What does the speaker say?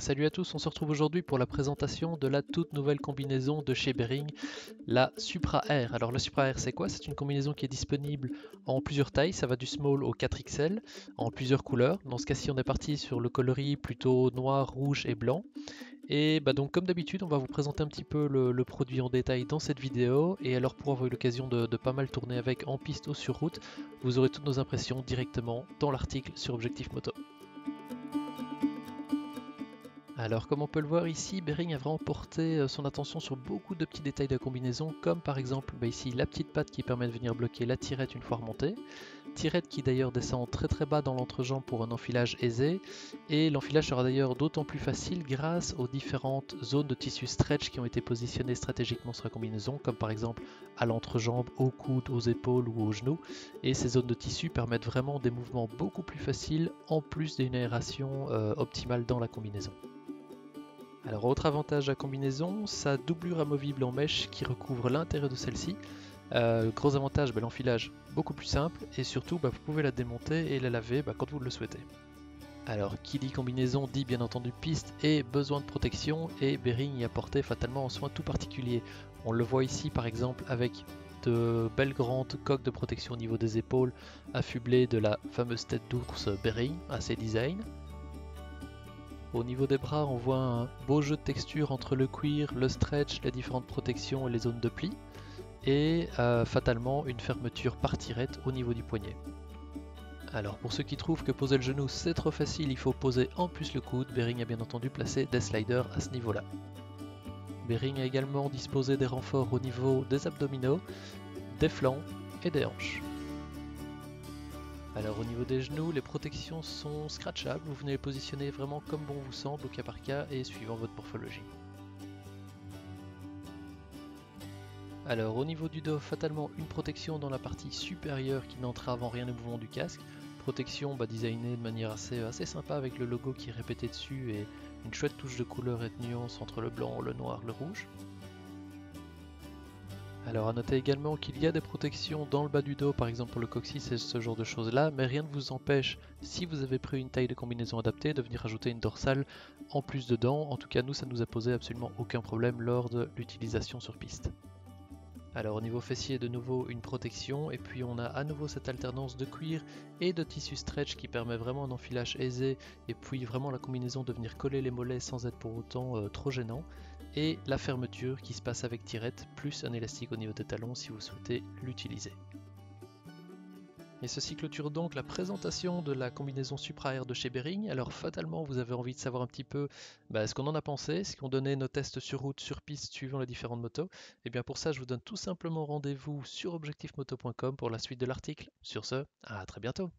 Salut à tous, on se retrouve aujourd'hui pour la présentation de la toute nouvelle combinaison de chez Behring, la Supra Air. Alors la Supra Air c'est quoi? C'est une combinaison qui est disponible en plusieurs tailles, ça va du small au 4XL, en plusieurs couleurs. Dans ce cas-ci on est parti sur le coloris plutôt noir, rouge et blanc. Et donc comme d'habitude on va vous présenter un petit peu le produit en détail dans cette vidéo. Et alors pour avoir eu l'occasion de pas mal tourner avec en piste ou sur route, vous aurez toutes nos impressions directement dans l'article sur Objectif Moto. Alors comme on peut le voir ici, Behring a vraiment porté son attention sur beaucoup de petits détails de la combinaison, comme par exemple ici la petite patte qui permet de venir bloquer la tirette une fois remontée, tirette qui d'ailleurs descend très très bas dans l'entrejambe pour un enfilage aisé, et l'enfilage sera d'ailleurs d'autant plus facile grâce aux différentes zones de tissu stretch qui ont été positionnées stratégiquement sur la combinaison, comme par exemple à l'entrejambe, au coude, aux épaules ou aux genoux, et ces zones de tissu permettent vraiment des mouvements beaucoup plus faciles en plus d'une aération optimale dans la combinaison. Alors autre avantage de la combinaison, sa doublure amovible en mèche qui recouvre l'intérieur de celle-ci. Gros avantage, l'enfilage beaucoup plus simple et surtout vous pouvez la démonter et la laver quand vous le souhaitez. Alors qui dit combinaison dit bien entendu piste et besoin de protection, et Behring y apportait fatalement un soin tout particulier. On le voit ici par exemple avec de belles grandes coques de protection au niveau des épaules affublées de la fameuse tête d'ours Behring à ses designs. Au niveau des bras, on voit un beau jeu de texture entre le cuir, le stretch, les différentes protections et les zones de pli, et fatalement une fermeture par tirette au niveau du poignet. Alors pour ceux qui trouvent que poser le genou c'est trop facile, il faut poser en plus le coude, Behring a bien entendu placé des sliders à ce niveau-là. Behring a également disposé des renforts au niveau des abdominaux, des flancs et des hanches. Alors au niveau des genoux, les protections sont scratchables, vous venez les positionner vraiment comme bon vous semble au cas par cas et suivant votre morphologie. Alors au niveau du dos, fatalement une protection dans la partie supérieure qui n'entrave en rien le mouvement du casque. Protection designée de manière assez sympa avec le logo qui est répété dessus et une chouette touche de couleur et de nuance entre le blanc, le noir, le rouge. Alors à noter également qu'il y a des protections dans le bas du dos, par exemple pour le coccyx et ce genre de choses là, mais rien ne vous empêche, si vous avez pris une taille de combinaison adaptée, de venir rajouter une dorsale en plus dedans. En tout cas nous ça nous a posé absolument aucun problème lors de l'utilisation sur piste. Alors au niveau fessier, de nouveau une protection, et puis on a à nouveau cette alternance de cuir et de tissu stretch qui permet vraiment un enfilage aisé, et puis vraiment la combinaison de venir coller les mollets sans être pour autant trop gênant, et la fermeture qui se passe avec tirette, plus un élastique au niveau des talons si vous souhaitez l'utiliser. Et ceci clôture donc la présentation de la combinaison Supra Air de chez Behring. Alors fatalement vous avez envie de savoir un petit peu ce qu'on en a pensé, ce qu'on donnait nos tests sur route, sur piste suivant les différentes motos. Et bien pour ça je vous donne tout simplement rendez-vous sur objectifmoto.com pour la suite de l'article. Sur ce, à très bientôt.